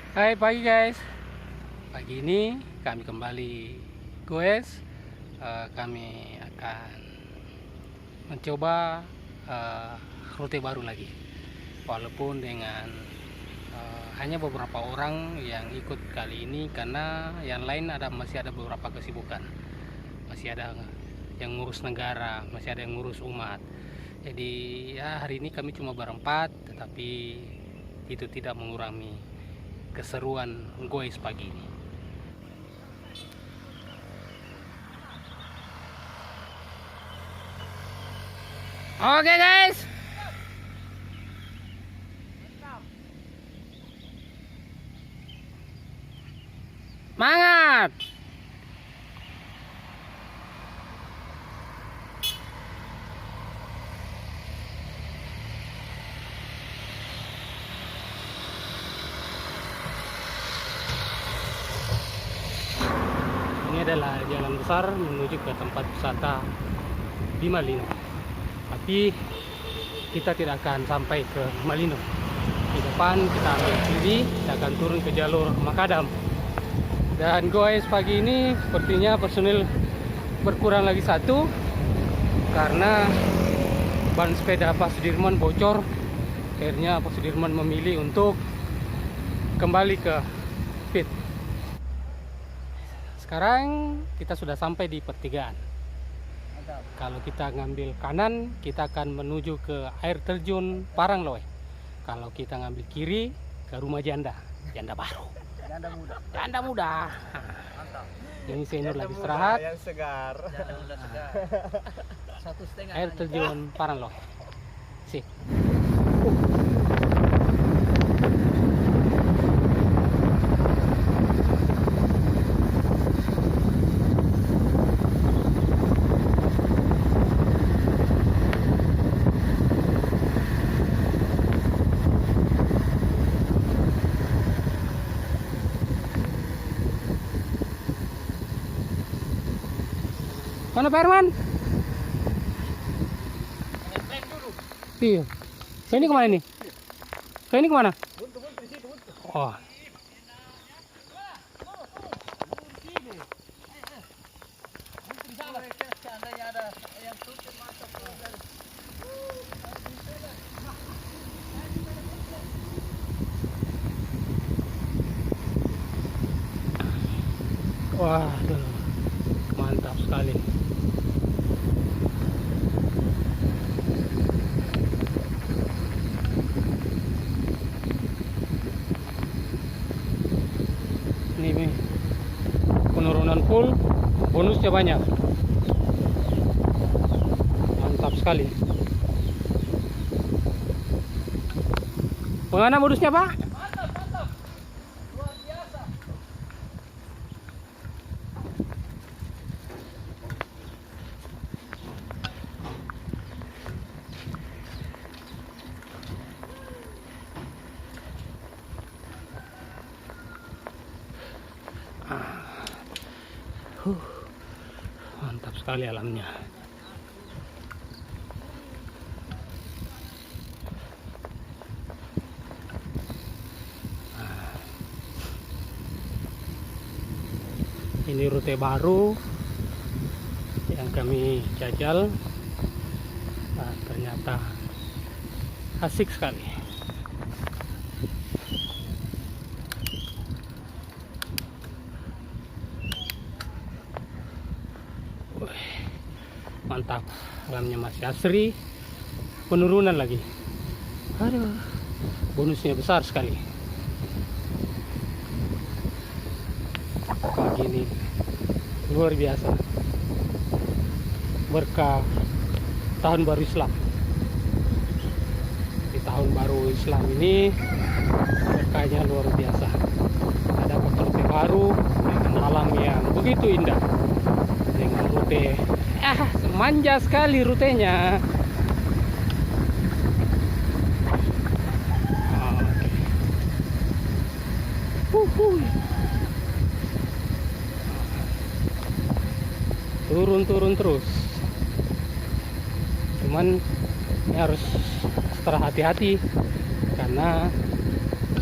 Hai pagi guys, pagi ini kami kembali goes. Kami akan mencoba eh, rute baru lagi, walaupun dengan hanya beberapa orang yang ikut kali ini, karena yang lain masih ada beberapa kesibukan, masih ada yang ngurus negara, masih ada yang ngurus umat. Jadi ya hari ini kami cuma berempat, tetapi itu tidak mengurangi keseruan goes pagi ini. Oke guys, semangat. Ini adalah jalan besar menuju ke tempat wisata di Malino. Tapi kita tidak akan sampai ke Malino. Di depan kita ambil kiri, kita akan turun ke jalur Makadam. Dan guys, pagi ini sepertinya personil berkurang lagi satu karena ban sepeda Pak Sudirman bocor. Akhirnya Pak Sudirman memilih untuk kembali ke pit. Sekarang kita sudah sampai di pertigaan. Kalau kita ngambil kanan, kita akan menuju ke air terjun Parangloe. Kalau kita ngambil kiri, ke rumah janda baru. Janda muda. Mantap. Ini senior lagi istirahat. Yang segar. Air terjun Parangloe. Sip. Mana Pak Herman? Iya. Saya ini kemana ini? Saya ini kemana? Oh. Wah, mantap sekali. Ini penurunan full, bonusnya banyak. Mantap sekali. Bagaimana bonusnya Pak? Mantap. Luar biasa. Mantap sekali alamnya. Ini rute baru yang kami jajal. Nah, ternyata asik sekali. Mantap, alamnya masih asri, penurunan lagi. Aduh, bonusnya besar sekali. Pagi ini luar biasa, berkah tahun baru Islam. Di tahun baru Islam ini berkahnya luar biasa. Ada rute baru dengan alam yang begitu indah, dengan rute manja sekali rutenya. Turun terus. Cuman ini harus extra hati-hati karena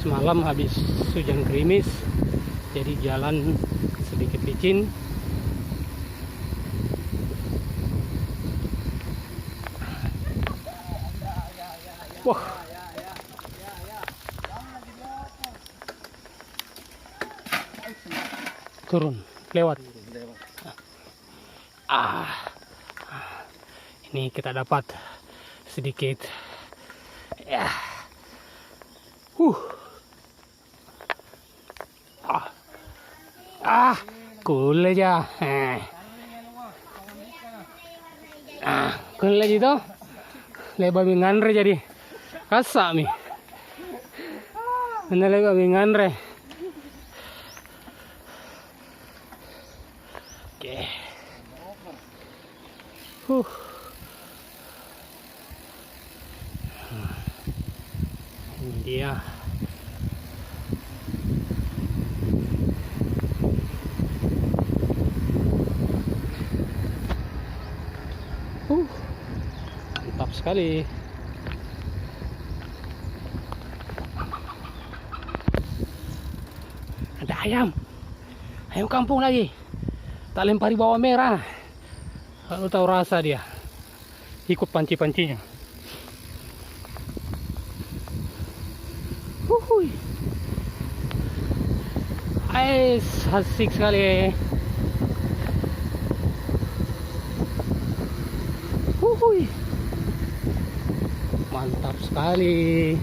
semalam habis hujan gerimis, jadi jalan sedikit licin. Wah, turun lewat. Ini kita dapat sedikit ya. Cool aja. Cool aja itu. Lebar nganre jadi. Kasak mi. Mana lebar nganre. Oke. Ini dia. Mantap sekali. Ada ayam. Ayam kampung lagi. Tak lempari bawang merah. Kalau tahu rasa dia. Ikut panci-pancinya. Asik sekali. Mantap sekali.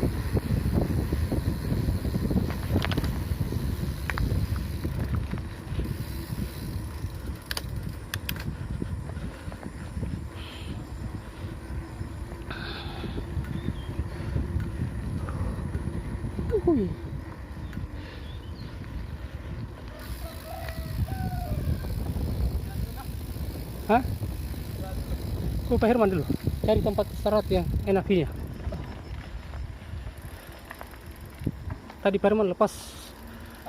Hah? Pak Herman dulu. Cari tempat istirahat yang enaknya. Tadi Pak Herman lepas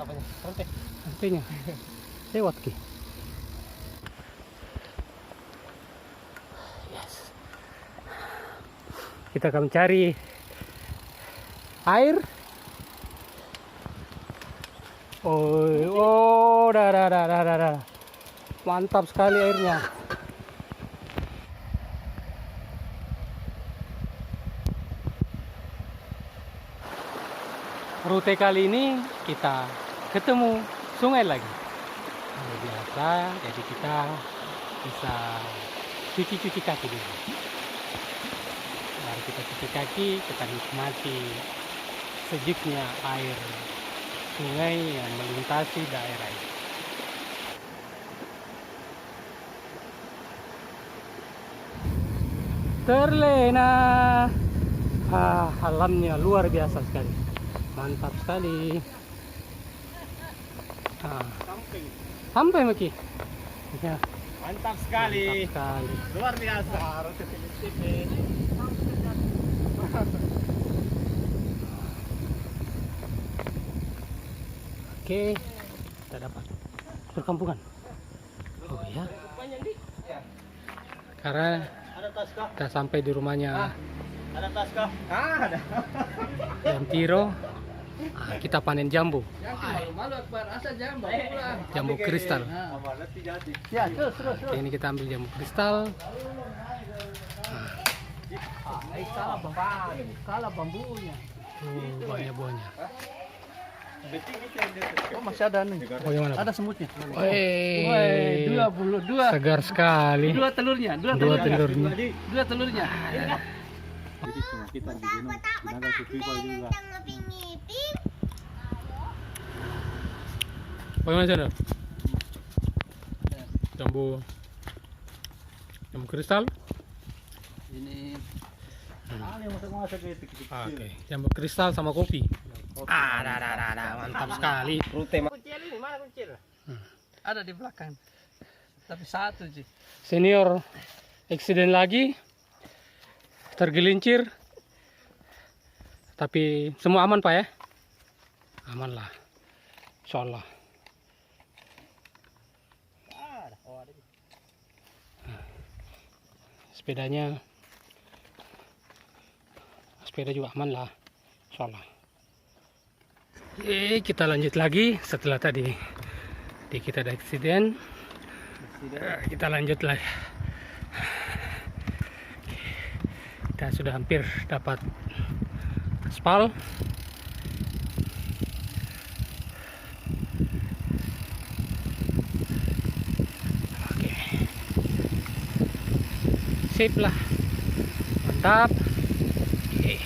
apanya? Rantainya. Lewat ki. Yes. Kita akan mencari air. Dah. Mantap sekali airnya. Rute kali ini kita ketemu sungai lagi. Biasa, jadi kita bisa cuci kaki dulu. Baru kita cuci kaki, kita nikmati sejuknya air sungai yang melintasi daerah ini. Terlena, alamnya luar biasa sekali. Mantap sekali. Sampai Maki. Ya. Mantap sekali. Mantap sekali. Luar biasa. Oke, kita dapat perkampungan. Oh ya. Karena kita sampai di rumahnya Ada tas kah? Ada. Dan Tiro. Kita panen jambu. Jambu kristal. Ya, terus. Oke, ini kita ambil jambu kristal. Salah bambunya. Banyak buahnya. Oh, masih ada nih. Oh, yang mana? Ada semutnya. Woi, 22. segar sekali. Dua telurnya. Dua telurnya. Dua telurnya. Jadi cuma kita di gunung, sedangkan Supipa juga. Bagaimana sana? Jambu kristal. Ini Oke, jambu kristal sama kopi. Mantap sekali. kuncil ini mana kuncil? Ada di belakang. Tapi satu sih. Senior eksiden lagi, tergelincir. Tapi semua aman Pak ya? Aman lah, insya Allah. Sepeda juga aman lah, insya Allah. Kita lanjut lagi setelah tadi kita ada eksiden. Kita lanjut lagi. Kita sudah hampir dapat aspal. Oke, sip lah, mantap. Oke.